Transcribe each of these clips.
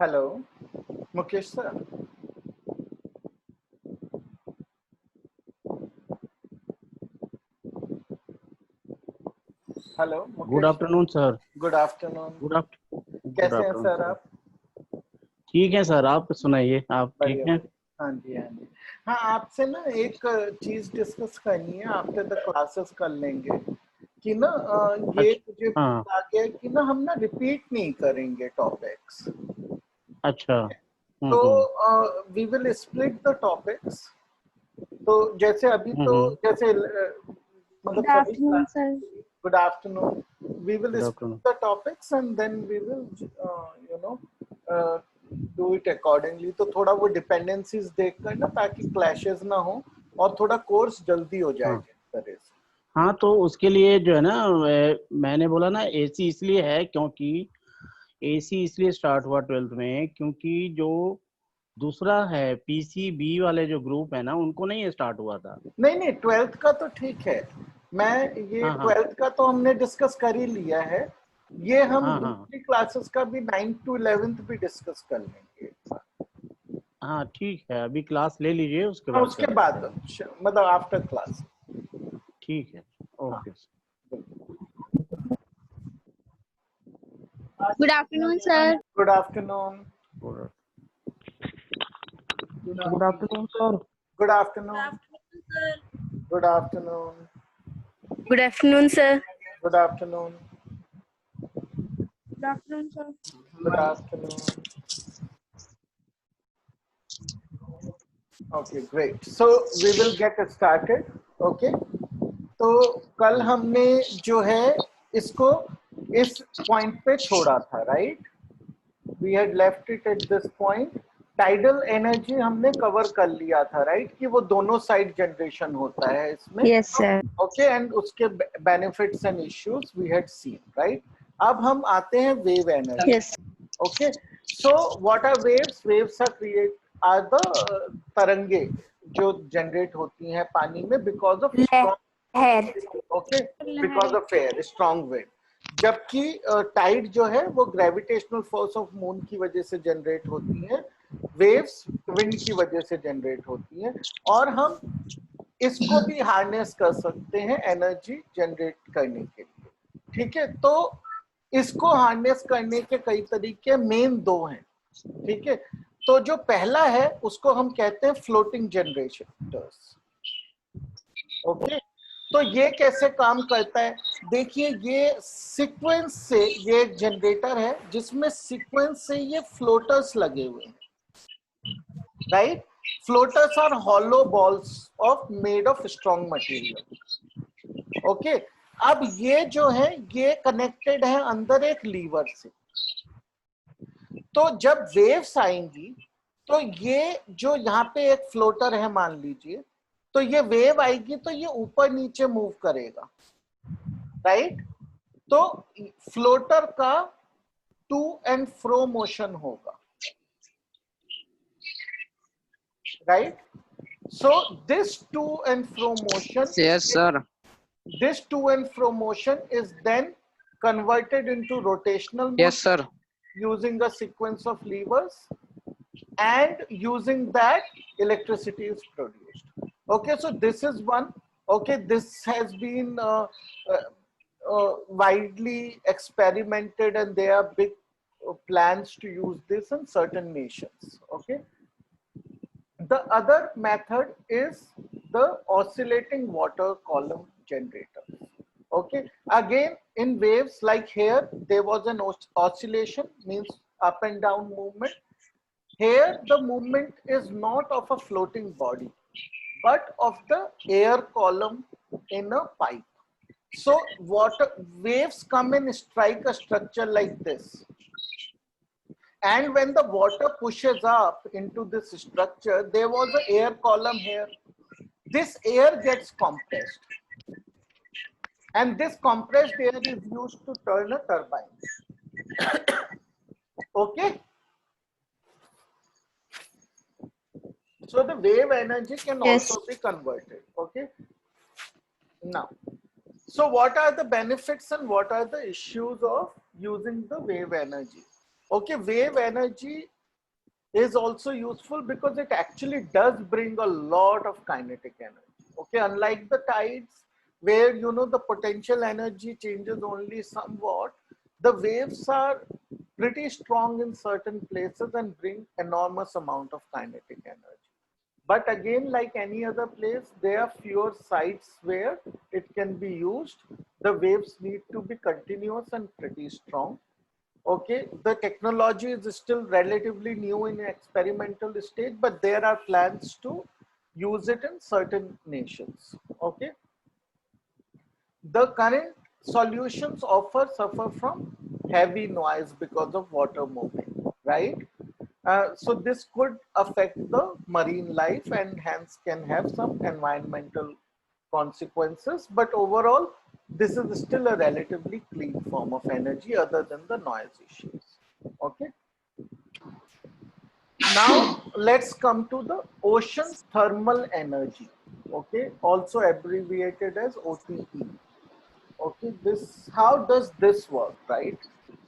Hello Mukesh sir. Hello good Mukesh sir. Afternoon sir. Good afternoon. Good कैसे हैं afternoon sir sir. आप? ठीक है सर, आप सुनाइए, आप ठीक बढ़िया हैं? बढ़िया। हाँ जी हाँ जी। हाँ, आपसे ना एक चीज डिस्कस करनी है। आफ्टर द क्लासेस कर लेंगे कि ना ये अच्छा। मुझे हाँ। फील आ गया कि ना हम ना रिपीट नहीं करेंगे टॉपिक्स। अच्छा। तो we will split the topics. तो जैसे अभी तो हम्म। जैसे मतलब Good सभी afternoon, class. sir. Good afternoon. We will good afternoon. Split the topics and then we will you know do it accordingly. तो थोड़ा वो डिपेंडेंसीज देखकर ना, ताकि क्लैशेस ना हो और थोड़ा कोर्स जल्दी हो जाए हाँ जिस तरह से। हाँ, तो उसके लिए जो है ना, मैंने बोला ना एसी इसलिए है क्योंकि एसी इसलिए स्टार्ट हुआ 12th में, क्योंकि जो दूसरा है पीसीबी वाले जो ग्रुप है ना, उनको नहीं स्टार्ट हुआ था। नहीं नहीं, ट्वेल्थ का तो ठीक है। मैं ये हाँ हाँ ट्वेल्थ का तो हमने डिस्कस कर ही लिया है। ये हम हाँ हाँ दूसरी क्लासेस का भी 9th to 11th भी डिस्कस कर लेंगे। हाँ, ठीक है, अभी क्लास ले लीजिए, उसके हाँ, बाद उसके कर लेते बाद हैं। मतलब आफ्टर क्लास। ठीक है। हाँ। Okay. Good afternoon, sir. Good afternoon. Good afternoon sir. Good afternoon. Good afternoon. Good afternoon, sir. Good afternoon. Good afternoon, sir. Good afternoon. Okay great. So we will get started. Okay. तो कल हमने जो है इसको इस point पे छोड़ा था, right? We had left it at this point. Tidal energy हमने कवर कर लिया था, राइट? कि वो दोनों साइड जनरेशन होता है इसमें। Yes, sir. ओके, एंड उसके benefits and issues we had seen, right? अब हम आते हैं wave energy. Yes. Okay, so what are waves? Waves are the तरंगे जो जनरेट होती हैं पानी में because of strong, Hair. Okay, because of air, strong wind. जबकि टाइड जो है वो ग्रेविटेशनल फोर्स ऑफ मून की वजह से जनरेट होती है। वेव्स विंड की वजह से जनरेट होती हैं। और हम इसको भी हार्नेस कर सकते हैं एनर्जी जनरेट करने के लिए। ठीक है, तो इसको हार्नेस करने के कई तरीके, मेन दो हैं। ठीक है, तो जो पहला है उसको हम कहते हैं फ्लोटिंग जनरेटर्स। ओके, तो ये कैसे काम करता है? देखिए, ये सीक्वेंस से, ये एक जनरेटर है जिसमें सीक्वेंस से ये फ्लोटर्स लगे हुए हैं, right? Floaters are hollow balls of made of strong material. Okay, अब ये जो है ये कनेक्टेड है अंदर एक लीवर से। तो जब वेव्स आएंगी तो ये जो यहाँ पे एक फ्लोटर है मान लीजिए, तो ये वेव आएगी तो ये ऊपर नीचे मूव करेगा, राइट? तो फ्लोटर का टू एंड फ्रो मोशन होगा, right? So this to and fro motion, Yes, sir. this to and fro motion is then converted into rotational motion. Yes, sir. Using a sequence of levers, and using that electricity is produced. Okay, so this is one. Okay, this has been widely experimented, and there are big plans to use this in certain nations. Okay. The other method is the oscillating water column generator. Okay, again in waves, like here there was an oscillation, means up and down movement. Here the movement is not of a floating body but of the air column in a pipe. So water waves come and strike a structure like this, and when the water pushes up into this structure, there was an air column here. This air gets compressed, and this compressed air is used to turn a turbine. Okay, so the wave energy can Yes. also be converted. Okay, now, so what are the benefits and what are the issues of using the wave energy? Okay, wave energy is also useful because it actually does bring a lot of kinetic energy. Okay, unlike the tides where the potential energy changes only somewhat, the waves are pretty strong in certain places and bring enormous amount of kinetic energy. But again, like any other place, there are fewer sites where it can be used. The waves need to be continuous and pretty strong. Okay, the technology is still relatively new in experimental stage, but there are plans to use it in certain nations. Okay, the current solutions suffer from heavy noise because of water moving, right? So this could affect the marine life and hence can have some environmental consequences. But overall, this is still a relatively clean form of energy other than the noise issues. Okay. Now let's come to the ocean thermal energy. Okay, also abbreviated as OTE. Okay, this, how does this work, right?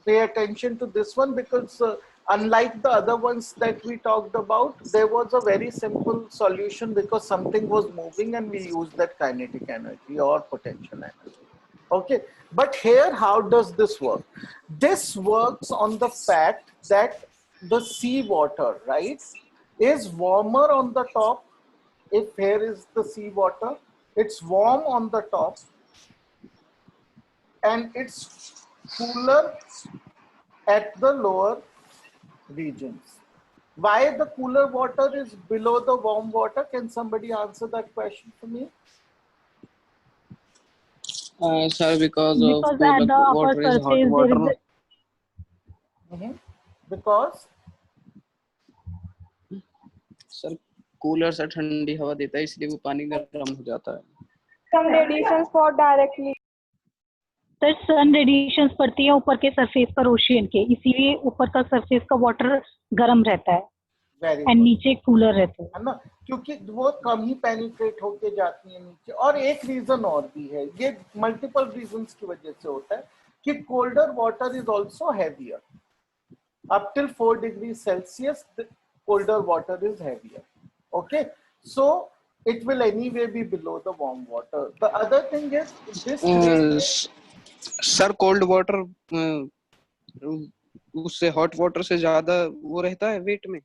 Pay attention to this one because unlike the other ones that we talked about, there was a very simple solution because something was moving and we used that kinetic energy or potential energy. Okay, but here, how does this work? This works on the fact that the sea water, right, is warmer on the top. If here is the sea water, it's warm on the top and it's cooler at the lower regions. Why the cooler water is below the warm water? Can somebody answer that question for me? Sir, because of Because at the upper water is hot surface there is water. Because sir cooler से ठंडी हवा देता है इसलिए वो पानी गर्म हो जाता है. Some radiations fall directly. तो सन रेडिएशंस पड़ती है ऊपर के सरफेस पर ओशियन के, इसीलिए ऊपर का सरफेस का वाटर गर्म रहता है एंड नीचे कूलर रहता है ना, क्योंकि वो कम ही पेनिट्रेट होके जाती है नीचे. और एक रीजन और भी है, ये मल्टीपल रीजंस की वजह से होता है कि colder water is also heavier. Up till 4 degrees Celsius, the colder water is heavier. Okay, so it will anyway be below the warm water. The other thing is this. Sir cold water उससे hot water से ज्यादा वो रहता है wait में.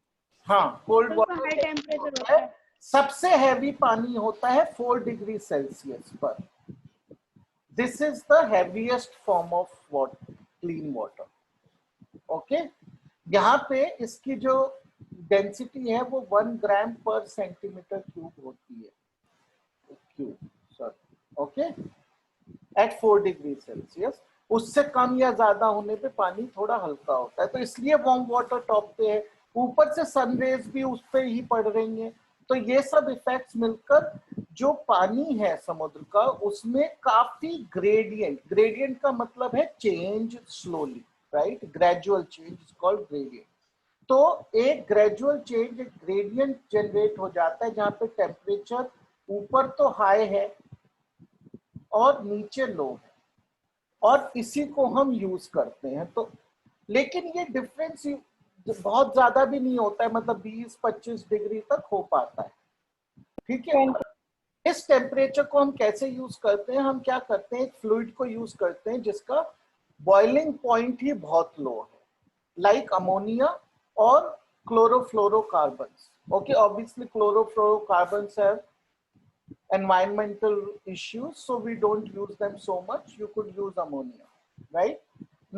हाँ, cold high water temperature होता है. सबसे हैवी पानी होता है 4 डिग्री सेल्सियस पर. This is the heaviest form of water, clean water. Okay, यहाँ पे इसकी जो डेंसिटी है वो 1 ग्राम पर सेंटीमीटर क्यूब होती है. Cube, sorry. Okay, at 4 degree Celsius. उससे कम या ज्यादा होने पे पानी थोड़ा हल्का होता है, तो इसलिए वार्म वाटर टॉप पे है. ऊपर से सनरेज भी उस पे ही पड़ रही हैं, तो ये सब इफेक्ट्स मिलकर जो पानी है समुद्र का उसमें काफी ग्रेडियंट का मतलब है change slowly, right? Gradual change is called gradient. तो एक ग्रेजुअल चेंज, एक ग्रेडियंट जनरेट हो जाता है जहां पे टेम्परेचर ऊपर तो हाई है और नीचे लो है, और इसी को हम यूज करते हैं. तो लेकिन ये डिफरेंस बहुत ज्यादा भी नहीं होता है, मतलब 20-25 डिग्री तक हो पाता है. ठीक है, इस टेम्परेचर को हम कैसे यूज करते हैं? हम क्या करते हैं, एक फ्लूइड को यूज करते हैं जिसका बॉइलिंग पॉइंट ही बहुत लो है, लाइक अमोनिया और chlorofluorocarbons. Okay, obviously chlorofluorocarbons have environmental issues, so we don't use them so much. You could use ammonia, right?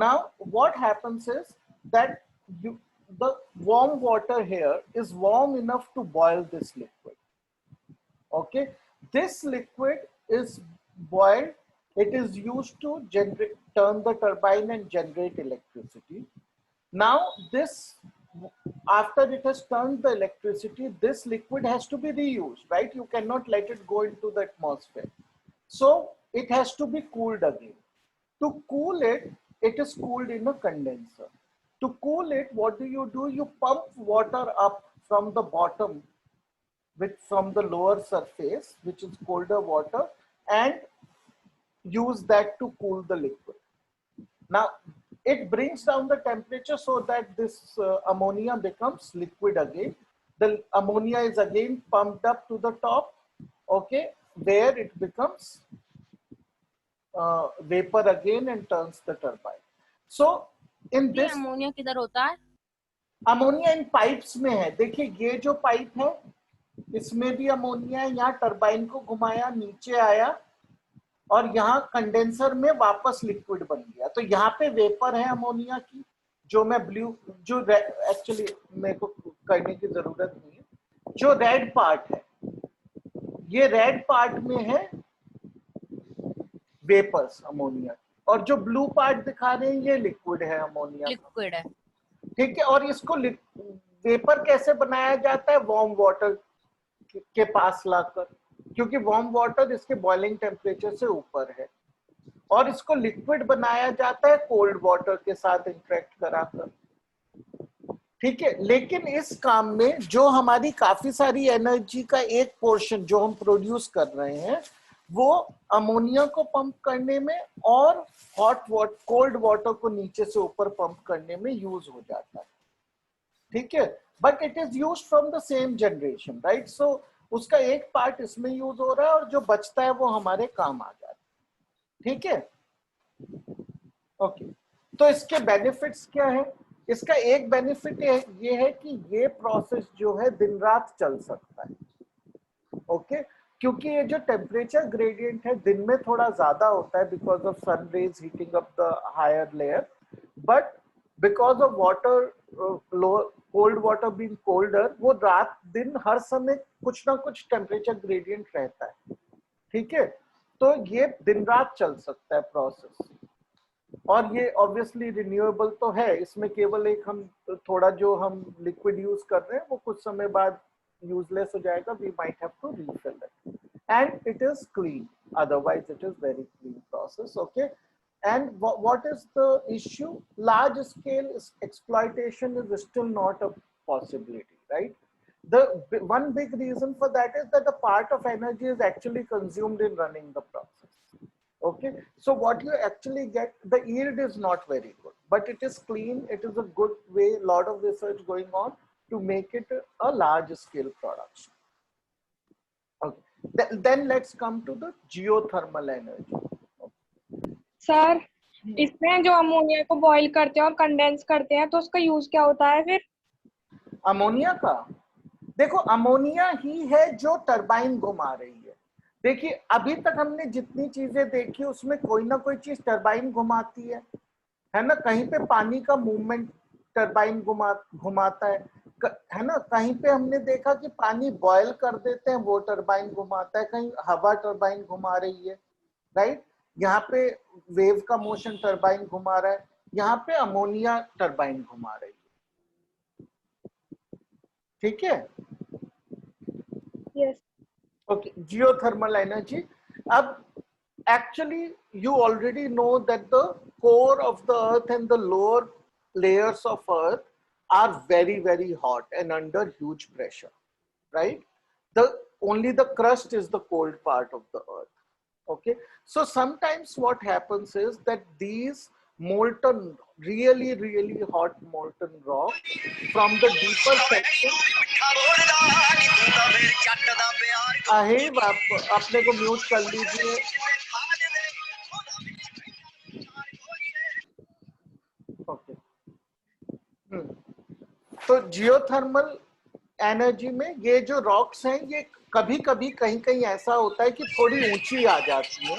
Now what happens is that the warm water here is warm enough to boil this liquid. Okay, this liquid is boiled, it is used to turn the turbine and generate electricity. Now this, after it has turned the electricity, this liquid has to be reused, right? You cannot let it go into the atmosphere, so it has to be cooled again. To cool it, it is cooled in a condenser. To cool it, what do? You pump water up from the bottom from the lower surface, which is colder water, and use that to cool the liquid. Now it brings down the temperature so that this ammonia becomes liquid again. The ammonia is again pumped up to the top, okay, where it becomes vapor again and turns the turbine. So in this ammonia किधर होता है? Ammonia इन pipes में है. देखिए ये जो pipe है इसमें भी अमोनिया है. यहाँ टरबाइन को घुमाया, नीचे आया और यहाँ कंडेंसर में वापस लिक्विड बन गया. तो यहाँ पे वेपर है अमोनिया की, जो मैं ब्लू, जो एक्चुअली मेरे को करने की जरूरत नहीं है. जो रेड पार्ट है, ये रेड पार्ट में है वेपर्स अमोनिया, और जो ब्लू पार्ट दिखा रहे हैं ये लिक्विड है अमोनिया. लिक्विड है. ठीक है. और इसको वेपर कैसे बनाया जाता है? वार्म वाटर के पास लाकर, क्योंकि वार्म वाटर इसके बॉइलिंग टेम्परेचर से ऊपर है. और इसको लिक्विड बनाया जाता है कोल्ड वाटर के साथ इंटरेक्ट कराकर. ठीक है. लेकिन इस काम में जो हमारी काफी सारी एनर्जी का एक पोर्शन जो हम प्रोड्यूस कर रहे हैं वो अमोनिया को पंप करने में और हॉट वाटर, कोल्ड वाटर को नीचे से ऊपर पंप करने में यूज हो जाता है. ठीक है. But it is used from the same generation, right? So उसका एक पार्ट इसमें यूज हो रहा है और जो बचता है वो हमारे काम आ जाता है. ठीक है. ओके. तो इसके बेनिफिट्स क्या है? इसका एक बेनिफिट ये है कि ये प्रोसेस जो है दिन रात चल सकता है. ओके. क्योंकि ये जो टेम्परेचर ग्रेडियंट है दिन में थोड़ा ज्यादा होता है because of sun rays heating up the higher layer, but because of water cold water being colder, वो रात दिन हर समय कुछ ना कुछ टेम्परेचर ग्रेडियंट रहता है. ठीक है. तो ये दिन रात चल सकता है प्रोसेस. और ये ऑब्वियसली रिन्यूएबल तो है. इसमें केवल एक हम थोड़ा जो हम लिक्विड यूज कर रहे हैं वो कुछ समय बाद useless हो जाएगा. We might have to refill it, and it is clean. Otherwise, it is very clean process. Okay. And what is the issue? Large scale exploitation is still not a possibility, right? The one big reason for that is that the part of energy is actually consumed in running the process. Okay. So what you actually get, the yield is not very good, but it is clean. It is a good way. A lot of research going on to make it a large scale production. Okay. Then let's come to the geothermal energy. Sir, इसमें जो ammonia को boil करते हैं और condense करते हैं तो उसका यूज क्या होता है फिर? अमोनिया का देखो, अमोनिया ही है जो टरबाइन घुमा रही है. देखिए अभी तक हमने जितनी चीजें देखी उसमें कोई ना कोई चीज टरबाइन घुमाती है ना? कहीं पे पानी का मूवमेंट टरबाइन घुमाता है ना? कहीं पे हमने देखा कि पानी बॉयल कर देते हैं, वो टरबाइन घुमाता है. कहीं हवा टरबाइन घुमा रही है, राइट? यहाँ पे वेव का मोशन टरबाइन घुमा रहा है. यहाँ पे अमोनिया टरबाइन घुमा रही है. ठीक है. यस. ओके. Geothermal energy. अब actually you already know that the core of the earth and the lower layers of earth are very, very hot and under huge pressure, right? Only the crust is the cold part of the earth. Okay. So sometimes what happens is that these molten, really, really hot molten rock from the deeper section. अहेब आप अपने को mute कर लीजिए. Okay. तो geothermal energy में ये जो rocks हैं ये कभी कभी कहीं कहीं ऐसा होता है कि थोड़ी ऊंची आ जाती है.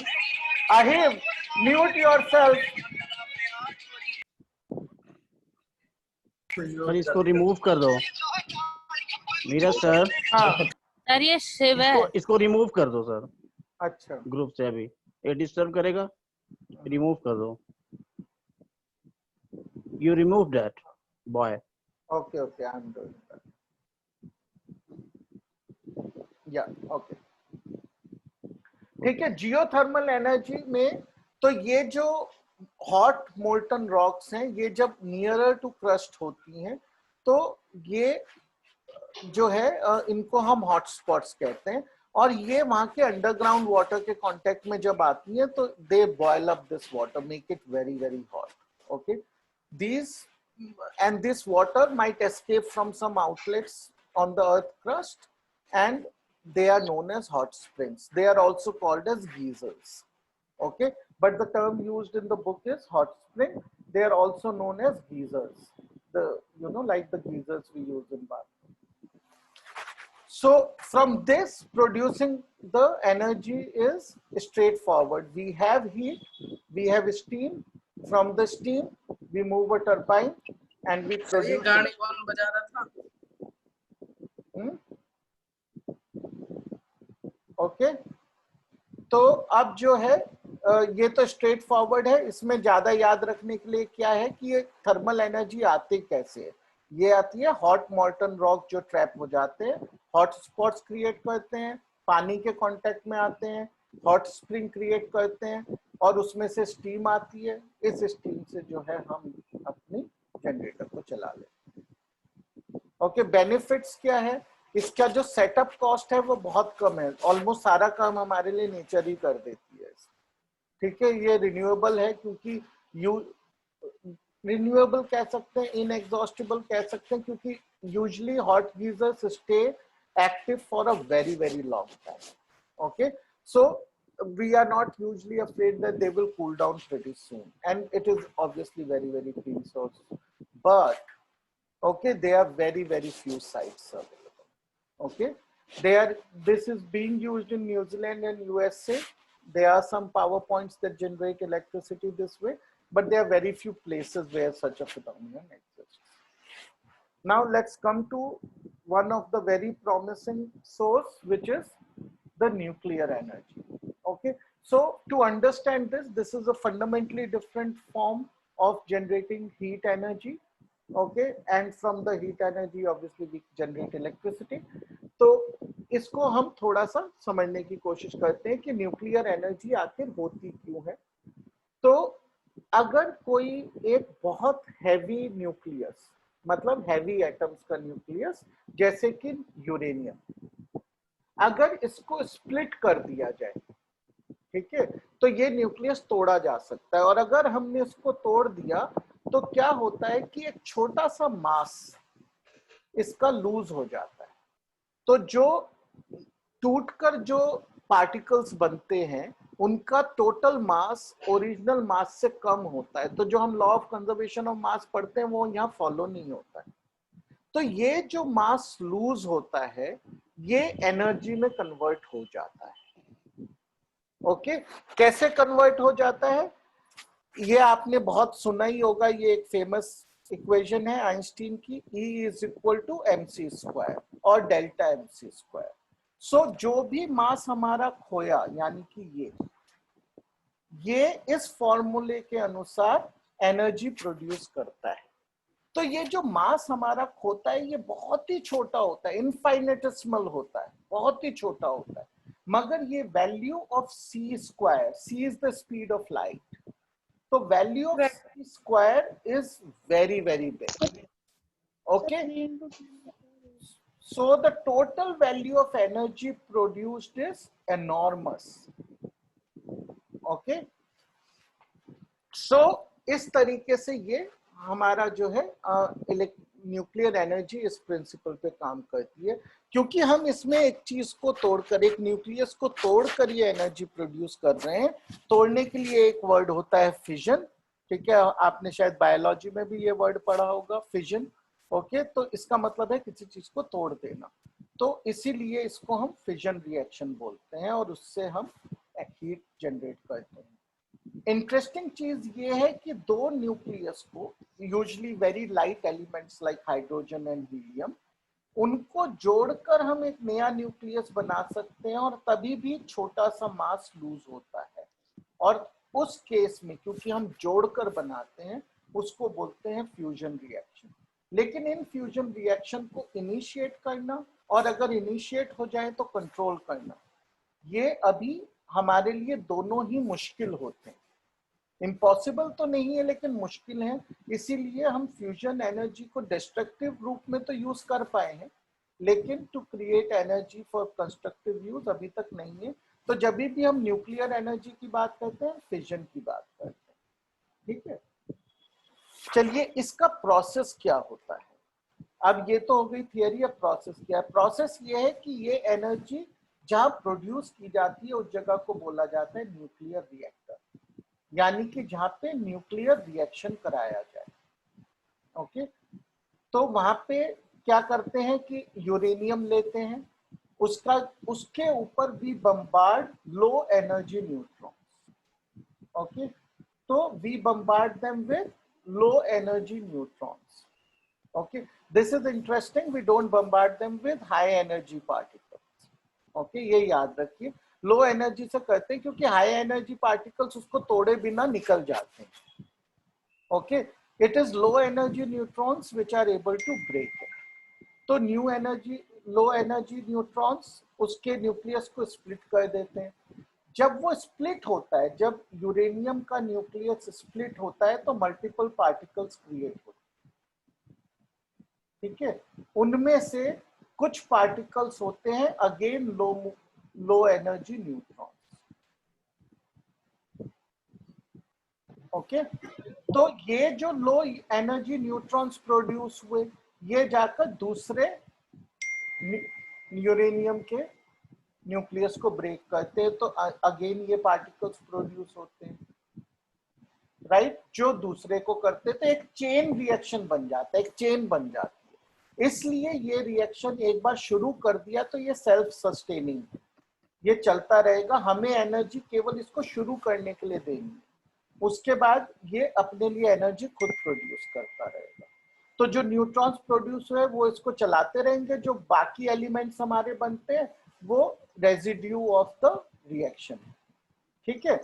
अहेब, म्यूट योरसेल्फ. सर इसको रिमूव कर दो. नीरज सर. हाँ. सर ये शिव है. इसको रिमूव कर दो सर. अच्छा. ग्रुप से अभी ये डिस्टर्ब करेगा. रिमूव कर दो. You remove that boy. Okay, okay, I'm doing that. Yeah, okay. ठीक है. जियोथर्मल एनर्जी में तो ये जो हॉट मोल्टन रॉक्स हैं ये जब नियरर टू क्रस्ट होती हैं तो ये जो है इनको हम हॉट स्पॉट्स कहते हैं. और ये वहां के अंडरग्राउंड वाटर के कांटेक्ट में जब आती हैं तो they boil up this water, make it very very hot. Okay. These and this water might escape from some outlets on the earth crust, and they are known as hot springs. They are also called as geysers. Okay, but the term used in the book is hot spring. They are also known as geysers. The, you know, like the geysers we use in bath. So from this, producing the energy is straightforward. We have heat, we have steam. From the steam, we move a turbine and we sir ये produce. गाड़ी कौन बजा रहा था? Okay, तो अब जो है ये तो स्ट्रेट फॉरवर्ड है। इसमें ज्यादा याद रखने के लिए क्या है कि ये थर्मल एनर्जी आती कैसे है। ये आती है हॉट मॉल्टन रॉक जो ट्रैप हो जाते हैं, हॉट स्पॉट्स क्रिएट करते हैं, पानी के कांटेक्ट में आते हैं, हॉट स्प्रिंग क्रिएट करते हैं और उसमें से स्टीम आती है। इस स्टीम से जो है हम अपनी जनरेटर को चला लेते हैं। ओके, बेनिफिट्स क्या है? इसका जो सेटअप कॉस्ट है वो बहुत कम है। ऑलमोस्ट सारा काम हमारे लिए नेचर ही कर देती है। ठीक है, ये रिन्यूएबल है क्योंकि रिन्यूएबल कह सकते हैं, इनएग्जॉस्टिबल कह सकते हैं, क्योंकि usually hot geysers stay active for a very very long time. Okay, so we are not usually afraid that they will cool down pretty soon, and it is obviously very very clean source, but okay, there are very very few sites available. Okay, this is being used in New Zealand and USA. There are some power points that generate electricity this way, but there are very few places where such a phenomenon exists. Now let's come to one of the very promising source, which is the nuclear energy. Okay, so to understand this is a fundamentally different form of generating heat energy. Okay, and from the heat energy obviously we generate electricity. तो इसको हम थोड़ा सा समझने की कोशिश करते हैं कि न्यूक्लियर एनर्जी आखिर होती क्यों है। तो अगर कोई एक बहुत हैवी न्यूक्लियस, मतलब हैवी एटम्स का न्यूक्लियस, जैसे कि यूरेनियम, अगर इसको स्प्लिट कर दिया जाए, ठीक है, तो ये न्यूक्लियस तोड़ा जा सकता है। और अगर हमने इसको तोड़ दिया तो क्या होता है कि एक छोटा सा मास इसका लूज हो जाता है। तो जो टूटकर जो पार्टिकल्स बनते हैं उनका टोटल मास ओरिजिनल मास से कम होता है। तो जो हम law of conservation of mass पढ़ते हैं वो यहाँ फॉलो नहीं होता है। तो ये जो मास लूज होता है ये एनर्जी में कन्वर्ट हो जाता है। ओके, कैसे कन्वर्ट हो जाता है ये आपने बहुत सुना ही होगा। ये एक फेमस इक्वेशन है आइंस्टीन की, E is equal to mc² और डेल्टा mc²। सो जो भी मास हमारा खोया, यानी कि ये इस फॉर्मूले के अनुसार एनर्जी प्रोड्यूस करता है। तो ये जो मास हमारा खोता है ये बहुत ही छोटा होता है, इनफाइनेटेसिमल होता है, बहुत ही छोटा होता है, मगर ये value of c², c is the speed of light, तो value of c² is very very big. Okay, so the total value of energy produced is enormous. Okay, so इस तरीके से ये हमारा जो है न्यूक्लियर एनर्जी इस प्रिंसिपल पे काम करती है, क्योंकि हम इसमें एक चीज को तोड़कर, एक न्यूक्लियस को तोड़कर ये एनर्जी प्रोड्यूस कर रहे हैं। तोड़ने के लिए एक वर्ड होता है फिजन। ठीक है, आपने शायद बायोलॉजी में भी ये वर्ड पढ़ा होगा, फिजन। ओके, तो इसका मतलब है किसी चीज को तोड़ देना। तो इसीलिए इसको हम फिजन रिएक्शन बोलते हैं और उससे हम हीट जनरेट करते हैं। इंटरेस्टिंग चीज ये है कि दो न्यूक्लियस को, usually very light elements like hydrogen and helium, उनको जोड़कर हम एक नया न्यूक्लियस बना सकते हैं और तभी भी छोटा सा मास लूज होता है। और उस केस में क्योंकि हम जोड़कर बनाते हैं उसको बोलते हैं फ्यूजन रिएक्शन। लेकिन इन फ्यूजन रिएक्शन को इनिशिएट करना और अगर इनिशिएट हो जाए तो कंट्रोल करना, ये अभी हमारे लिए दोनों ही मुश्किल होते हैं। इम्पॉसिबल तो नहीं है लेकिन मुश्किल है। इसीलिए हम फ्यूजन एनर्जी को डिस्ट्रक्टिव रूप में तो यूज कर पाए हैं, लेकिन to create energy for constructive use अभी तक नहीं है। तो जब भी हम न्यूक्लियर एनर्जी की बात करते हैं फिजन की बात करते हैं। ठीक है, चलिए इसका प्रोसेस क्या होता है। अब ये तो हो गई थियरी, अब प्रोसेस क्या है। प्रोसेस ये है कि ये एनर्जी जहां प्रोड्यूस की जाती है उस जगह को बोला जाता है न्यूक्लियर रिएक्टर, यानी कि जहां पे न्यूक्लियर रिएक्शन कराया जाए। ओके, तो वहां पे क्या करते हैं कि यूरेनियम लेते हैं, उसके ऊपर भी bombard low energy neutrons. Okay, तो we bombard them with low energy neutrons. Okay, this is interesting. We don't bombard them with high energy particles. Okay, ये याद रखिए, लो एनर्जी से करते हैं क्योंकि हाई एनर्जी पार्टिकल्स उसको तोड़े बिना निकल जाते हैं। Okay, it is low energy neutrons which are able to break it. तो लो एनर्जी न्यूट्रॉन्स उसके न्यूक्लियस को स्प्लिट कर देते हैं। जब वो स्प्लिट होता है, जब यूरेनियम का न्यूक्लियस स्प्लिट होता है तो मल्टीपल पार्टिकल्स क्रिएट होते हैं। ठीक है, उनमें से कुछ पार्टिकल्स होते हैं अगेन लो एनर्जी न्यूट्रॉन्स। ओके, तो ये जो लो एनर्जी न्यूट्रॉन्स प्रोड्यूस हुए, ये जाकर दूसरे यूरेनियम के न्यूक्लियस को ब्रेक करते हैं, तो अगेन ये पार्टिकल्स प्रोड्यूस होते हैं, राइट, जो दूसरे को करते हैं। तो एक चेन रिएक्शन बन जाता है, एक चेन बन जाती है। इसलिए ये रिएक्शन एक बार शुरू कर दिया तो ये सेल्फ सस्टेनिंग है, ये चलता रहेगा। हमें एनर्जी केवल इसको शुरू करने के लिए देनी है, उसके बाद ये अपने लिए एनर्जी खुद प्रोड्यूस करता रहेगा। तो जो न्यूट्रॉन्स प्रोड्यूस हुए वो इसको चलाते रहेंगे, जो बाकी एलिमेंट्स हमारे बनते हैं वो रेजिड्यू ऑफ द रिएक्शन है। ठीक है,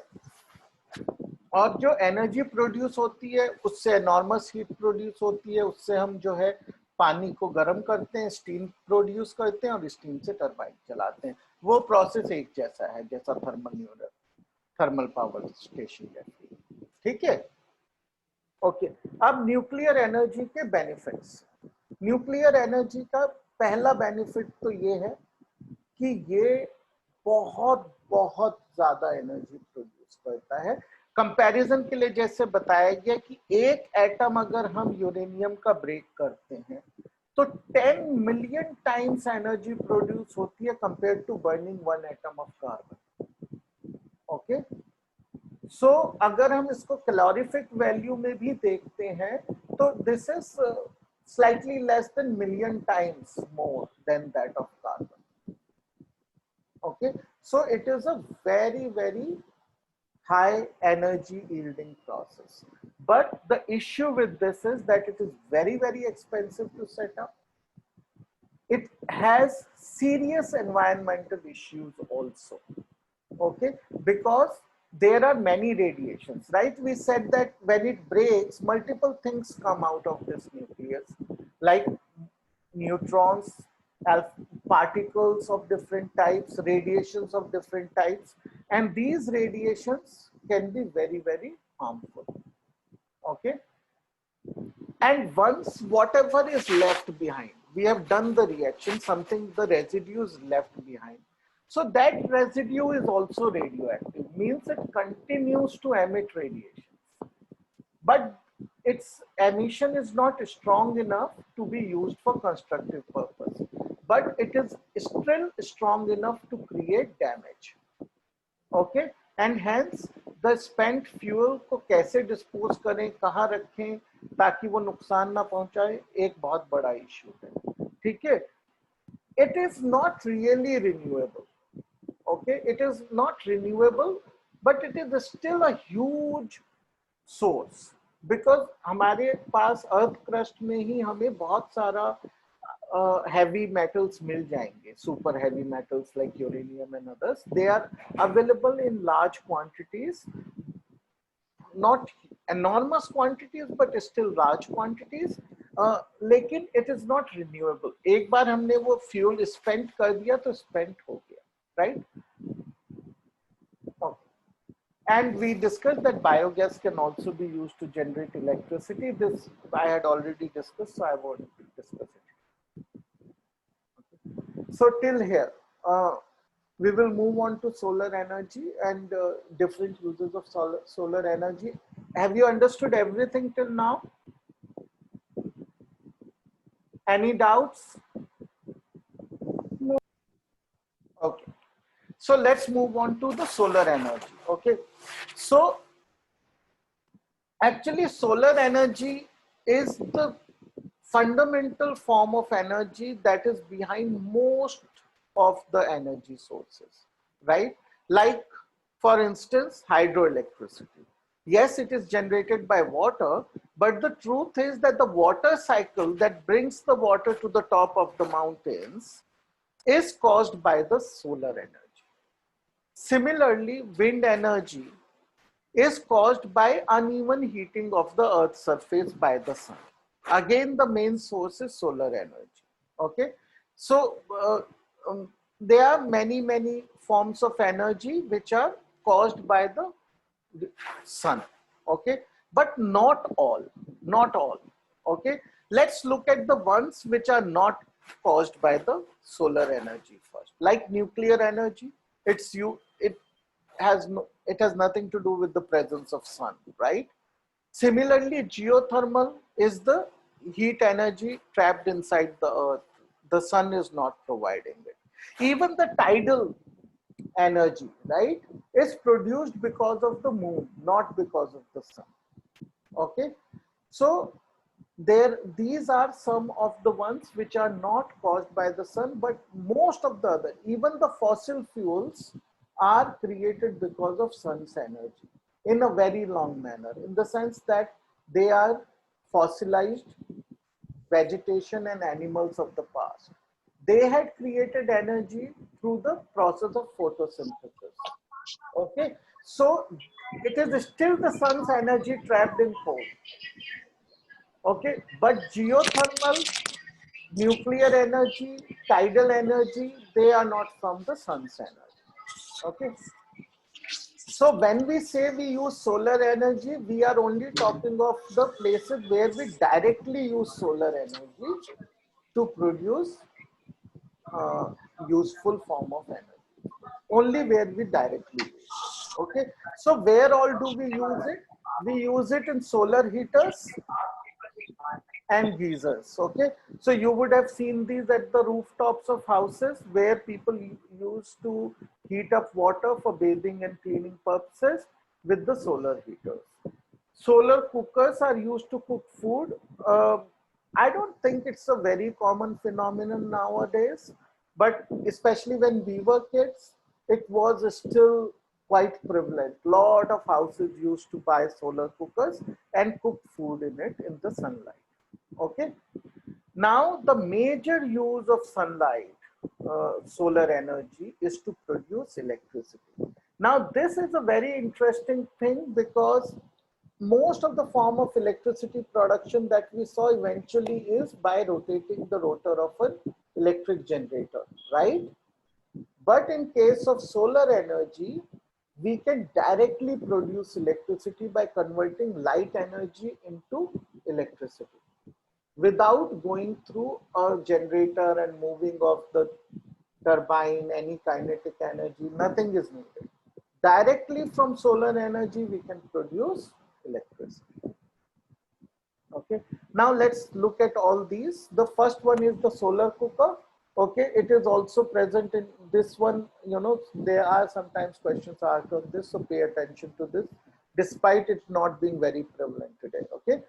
और जो एनर्जी प्रोड्यूस होती है उससे एनॉर्मस हीट प्रोड्यूस होती है, उससे हम जो है पानी को गर्म करते हैं, स्टीम प्रोड्यूस करते हैं और स्टीम से टरबाइन चलाते हैं। वो प्रोसेस एक जैसा है जैसा थर्मल पावर स्टेशन जैसी। ठीक है, ओके। अब न्यूक्लियर एनर्जी के बेनिफिट्स। न्यूक्लियर एनर्जी का पहला बेनिफिट तो ये है कि ये बहुत बहुत ज्यादा एनर्जी प्रोड्यूस करता है। कंपैरिजन के लिए जैसे बताया गया कि एक एटम अगर हम यूरेनियम का ब्रेक करते हैं तो 10 मिलियन टाइम्स एनर्जी प्रोड्यूस होती है compare to burning 1 atom of carbon. Okay, so अगर हम इसको कैलोरीफिक वैल्यू में भी देखते हैं तो this is slightly less than million times more than that of carbon. Okay, so it is a very very high energy yielding process, but the issue with this is that it is very very expensive to set up. It has serious environmental issues also, okay, because there are many radiations, right? We said that when it breaks, multiple things come out of this nucleus, like neutrons, particles of different types, radiations of different types, and these radiations can be very very harmful. Okay, and once whatever is left behind, we have done the reaction, something, the residue is left behind, so that residue is also radioactive, means it continues to emit radiation, but its emission is not strong enough to be used for constructive purpose, but it is still strong enough to create damage. Okay, and hence the spent fuel को कैसे dispose करें, कहाँ रखें ताकि वो नुकसान ना पहुंचाए, एक बहुत बड़ा इशू है। ठीक है, it is not really renewable. Okay, it is not renewable, but it is still a huge source, because हमारे पास अर्थ क्रस्ट में ही हमें बहुत सारा heavy metals मिल जाएंगे, super heavy metals like uranium and others. They are available in large quantities, not enormous quantities but still large quantities, लेकिन it is not renewable. एक बार हमने वो fuel spent कर दिया तो spent हो गया, right? Okay. And we discussed that biogas can also be used to generate electricity. This I had already discussed, so I won't discuss it. So till here, we will move on to solar energy and different uses of solar energy. Have you understood everything till now? Any doubts? No. Okay. So let's move on to the solar energy. Okay. So actually solar energy is the fundamental form of energy that is behind most of the energy sources, right? Like for instance, hydroelectricity. Yes, it is generated by water, but the truth is that the water cycle that brings the water to the top of the mountains is caused by the solar energy. Similarly, wind energy is caused by uneven heating of the earth's surface by the sun. Again, the main source is solar energy. Okay, so there are many forms of energy which are caused by the sun. Okay, but not all. Okay, let's look at the ones which are not caused by the solar energy first. Like nuclear energy, it has nothing to do with the presence of sun, right? Similarly, geothermal is the heat energy trapped inside the earth. The sun is not providing it. Even the tidal energy, right, is produced because of the moon, not because of the sun. Okay, so these are some of the ones which are not caused by the sun, but most of the other, even the fossil fuels, are created because of sun's energy in a very long manner, in the sense that they are fossilized vegetation and animals of the past. They had created energy through the process of photosynthesis. Okay, so it is still the sun's energy trapped in coal. Okay, but geothermal, nuclear energy, tidal energy, they are not from the sun's energy. Okay, so when we say we use solar energy, we are only talking of the places where we directly use solar energy to produce useful form of energy. Only where we directly use. Okay, so where all do we use it? We use it in solar heaters and geysers. Okay, so you would have seen these at the rooftops of houses where people used to heat up water for bathing and cleaning purposes with the solar heaters. Solar cookers are used to cook food. I don't think it's a very common phenomenon nowadays, but especially when we were kids, it was still quite prevalent. Lot of houses used to buy solar cookers and cook food in it in the sunlight. Okay, now the major use of sunlight, solar energy, is to produce electricity. Now this is a very interesting thing because most of the form of electricity production that we saw eventually is by rotating the rotor of an electric generator, right? But in case of solar energy, we can directly produce electricity by converting light energy into electricity without going through a generator and moving of the turbine, any kinetic energy, nothing is needed. Directly from solar energy, we can produce electricity. Okay, now let's look at all these. The first one is the solar cooker. Okay, it is also present in this one. You know, there are sometimes questions asked on this, so pay attention to this, despite it not being very prevalent today. Okay,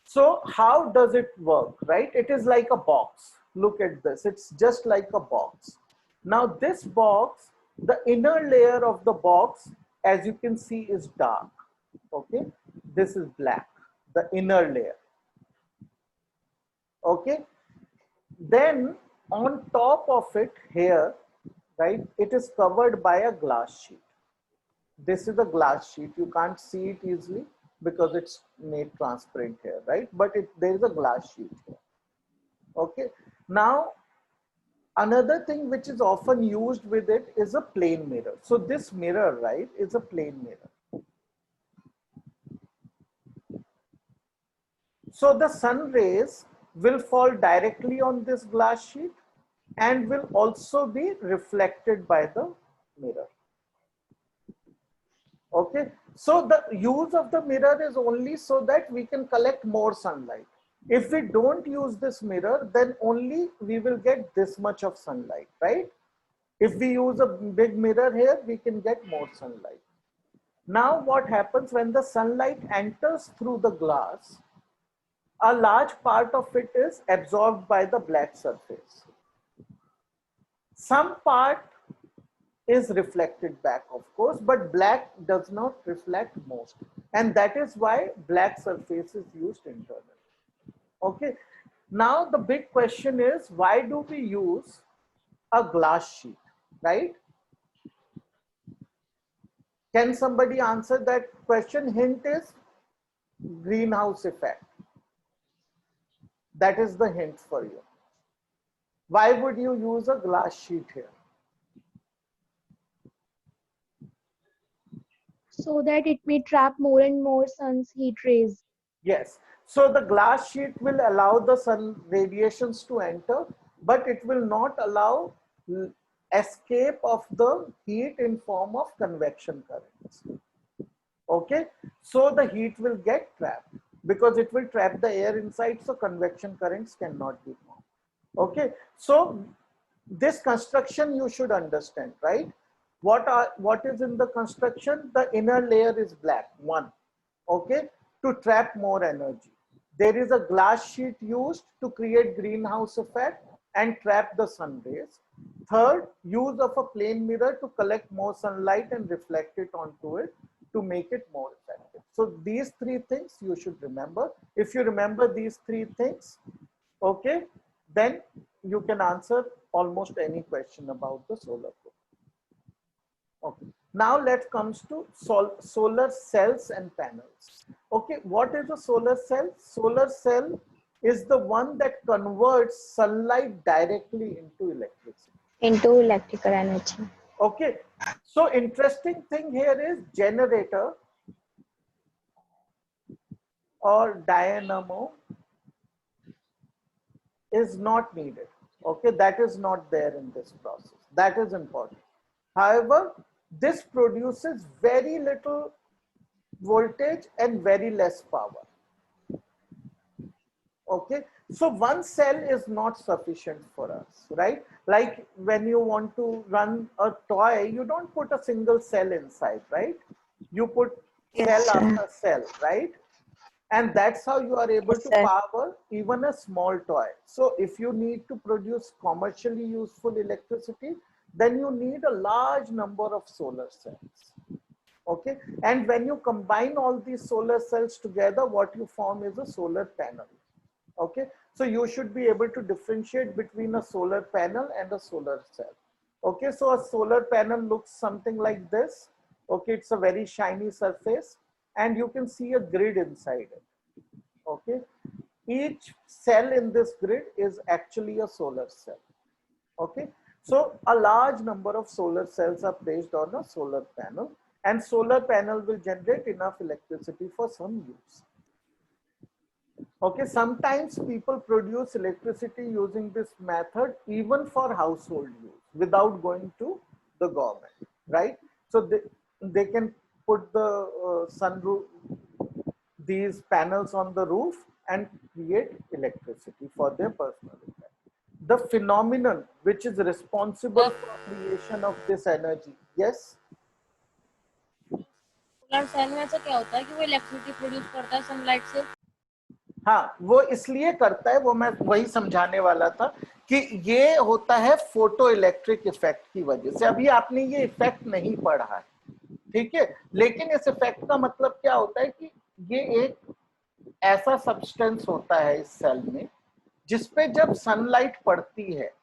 so how does it work, right? It is like a box. Look at this, it's just like a box. Now this box, the inner layer of the box, as you can see, is dark. Okay, this is black, the inner layer. Okay, then on top of it here, right, it is covered by a glass sheet. This is a glass sheet. You can't see it easily because it's made transparent here, right? But there is a glass sheet here. Okay, now another thing which is often used with it is a plane mirror. So this mirror, right, is a plane mirror. So the sun rays will fall directly on this glass sheet and will also be reflected by the mirror. Okay, so the use of the mirror is only so that we can collect more sunlight. If we don't use this mirror, then only we will get this much of sunlight, right? If we use a big mirror here, we can get more sunlight. Now what happens when the sunlight enters through the glass, a large part of it is absorbed by the black surface. Some part is reflected back, of course, but black does not reflect most. And that is why black surface is used internally. Okay. Now the big question is, why do we use a glass sheet, right? Can somebody answer that question? Hint is greenhouse effect. That is the hint for you. Why would you use a glass sheet here? So that it may trap more and more sun's heat rays. Yes. So the glass sheet will allow the sun radiations to enter, but it will not allow escape of the heat in form of convection currents. Okay. So the heat will get trapped because it will trap the air inside, so convection currents cannot be formed. Okay. So this construction you should understand, right? What is in the construction? The inner layer is black, one, okay, to trap more energy. There is a glass sheet used to create greenhouse effect and trap the sun rays. Third, use of a plane mirror to collect more sunlight and reflect it onto it to make it more effective. So these three things you should remember. If you remember these three things, okay, then you can answer almost any question about the solar probe. Okay. Now let's comes to solar cells and panels. Okay, what is a solar cell? Solar cell is the one that converts sunlight directly into electricity. Into electrical energy. Okay, so interesting thing here is generator or dynamo is not needed. Okay, that is not there in this process. That is important. However, this produces very little voltage and very less power. Okay, so one cell is not sufficient for us, right? Like when you want to run a toy, you don't put a single cell inside, right? You put cell after cell, right? And that's how you are able to power even a small toy. So if you need to produce commercially useful electricity, then you need a large number of solar cells. Okay, and when you combine all these solar cells together, what you form is a solar panel. Okay, so you should be able to differentiate between a solar panel and a solar cell. Okay, so a solar panel looks something like this. Okay, it's a very shiny surface and you can see a grid inside it. Okay, each cell in this grid is actually a solar cell. Okay, so a large number of solar cells are placed on a solar panel, and solar panel will generate enough electricity for some use. Okay, sometimes people produce electricity using this method even for household use without going to the government, right? So they can put the sunroof, these panels on the roof and create electricity for their personal effect. The phenomenon which is responsible for creation of this energy, yes? Solar cell में ऐसा क्या होता है कि वो electricity produce करता है sunlight से? हाँ, वो इसलिए करता है, वो मैं वही समझाने वाला था कि ये होता है फोटो इलेक्ट्रिक इफेक्ट की वजह से। अभी आपने ये इफेक्ट नहीं पढ़ा है, ठीक है, लेकिन इस इफेक्ट का मतलब क्या होता है कि ये एक ऐसा सब्सटेंस होता है इस सेल में जिसपे जब सनलाइट पड़ती है,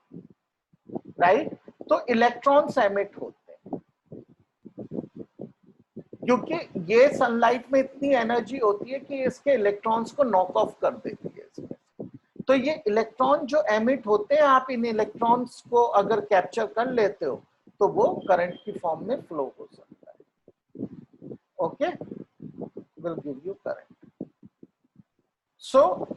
राइट, तो इलेक्ट्रॉन्स एमिट होते हैं, क्योंकि ये सनलाइट में इतनी एनर्जी होती है कि इसके इलेक्ट्रॉन्स को नॉक ऑफ कर देती है इसमें। तो ये इलेक्ट्रॉन जो एमिट होते हैं, आप इन इलेक्ट्रॉन्स को अगर कैप्चर कर लेते हो तो वो करंट की फॉर्म में फ्लो हो सकता है। Okay, will give you current. So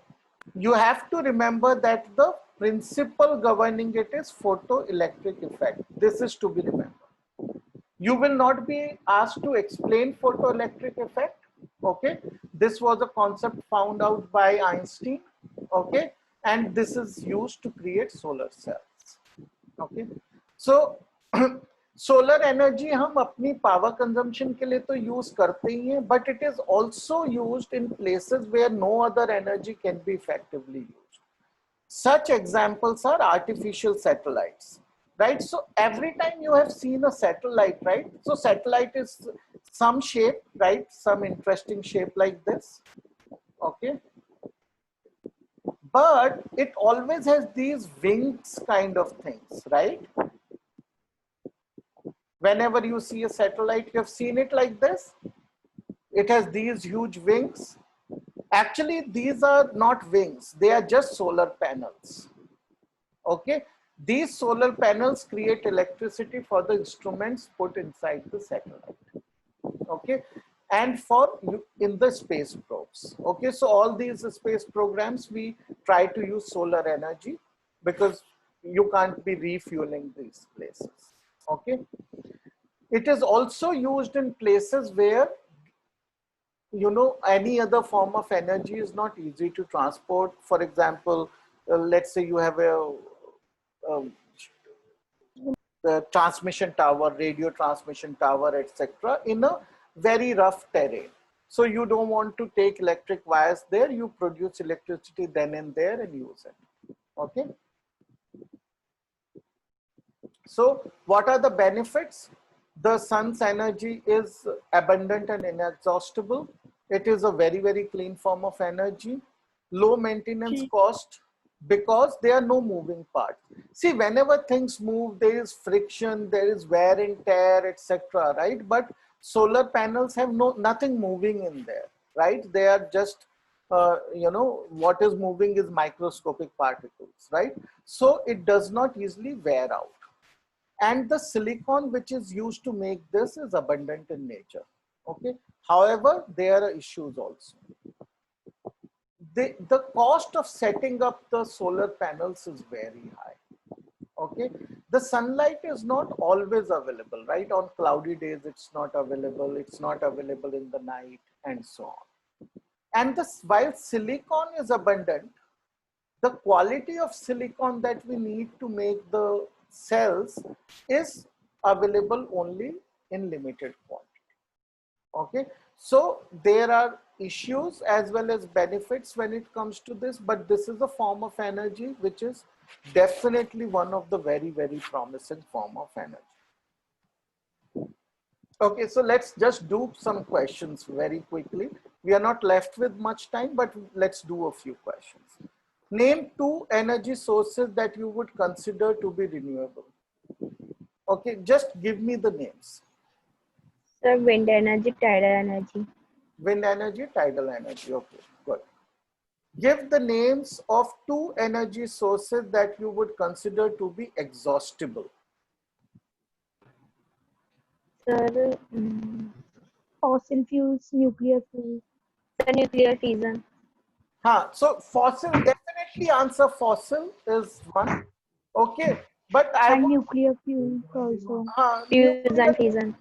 you have to remember that the principle governing it is photoelectric effect. This is to be remembered. You will not be asked to explain photoelectric effect. Okay, this was a concept found out by Einstein. Okay, and this is used to create solar cells. Okay, so solar energy हम अपनी power consumption के लिए तो use करते ही हैं, but it is also used in places where no other energy can be effectively used. Such examples are artificial satellites, right? So every time you have seen a satellite, right? So satellite is some shape, right? Some interesting shape like this, okay? But it always has these wings kind of things, right? Whenever you see a satellite, you have seen it like this. It has these huge wings. Actually, these are not wings. They are just solar panels. Okay. These solar panels create electricity for the instruments put inside the satellite. Okay. And for in the space probes. Okay. So all these space programs, we try to use solar energy because you can't be refueling these places. Okay. It is also used in places where, you know, any other form of energy is not easy to transport. For example, let's say you have a transmission tower, radio transmission tower, etc., in a very rough terrain. So you don't want to take electric wires there. You produce electricity then and there and use it. Okay. So what are the benefits? The sun's energy is abundant and inexhaustible. It is a very, very clean form of energy. Low maintenance cost because there are no moving parts. See, whenever things move, there is friction, there is wear and tear, etc. Right? But solar panels have nothing moving in there, right? They are just, you know, what is moving is microscopic particles, right? So it does not easily wear out. And the silicon which is used to make this is abundant in nature. Okay. However, there are issues also. The cost of setting up the solar panels is very high. Okay. The sunlight is not always available, right? On cloudy days, it's not available. It's not available in the night and so on. And while silicon is abundant, the quality of silicon that we need to make the cells is available only in limited quantity. Okay, so there are issues as well as benefits when it comes to this, but this is a form of energy which is definitely one of the very, very promising form of energy. Okay, so let's just do some questions very quickly. We are not left with much time, but let's do a few questions. Name 2 energy sources that you would consider to be renewable. Okay, just give me the names. Sir, wind energy, tidal energy. Wind energy, tidal energy. Okay, good. Give the names of 2 energy sources that you would consider to be exhaustible. Sir, fossil fuels, nuclear fuels. Sir, nuclear fission. So fossil, definitely answer fossil is one. Okay, but and nuclear fuels also. Nuclear, fission.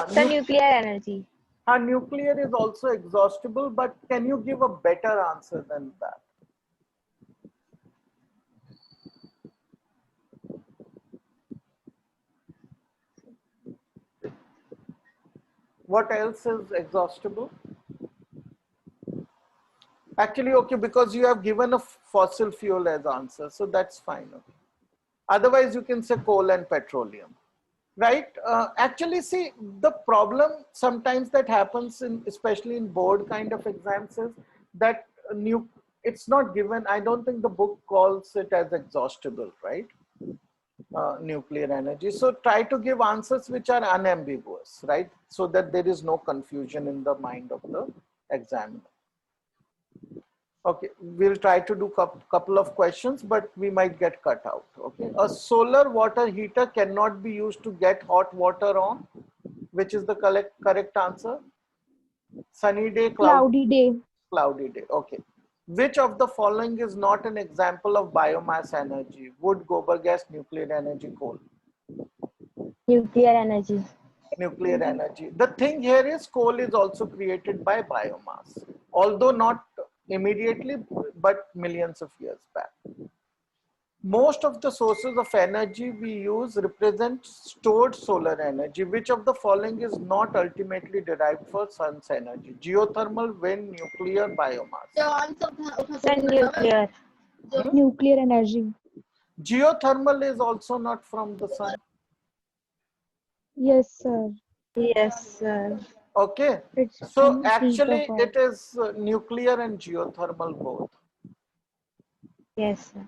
Sir, nuclear energy. Nuclear is also exhaustible, but can you give a better answer than that? What else is exhaustible? Actually, okay, because you have given a fossil fuel as answer, so that's fine. Okay. Otherwise, you can say coal and petroleum, right? Actually, see, the problem sometimes that happens in, especially in board kind of exams, is that it's not given. I don't think the book calls it as exhaustible, right? Nuclear energy. So try to give answers which are unambiguous, right? So that there is no confusion in the mind of the examiner. Okay, we'll try to do couple of questions, but we might get cut out. Okay, a solar water heater cannot be used to get hot water on. Which is the correct answer? Sunny day, cloudy day. Cloudy day. Okay. Which of the following is not an example of biomass energy? Wood, gobar gas, nuclear energy, coal. Nuclear energy. Nuclear energy. The thing here is coal is also created by biomass, although not immediately, but millions of years back. Most of the sources of energy we use represent stored solar energy. Which of the following is not ultimately derived for sun's energy? Geothermal, wind, nuclear, biomass. Then nuclear. Nuclear energy. Geothermal is also not from the sun. Yes, sir. Yes, sir. Okay. It's So from heat actually of it is nuclear and geothermal both. Yes, sir.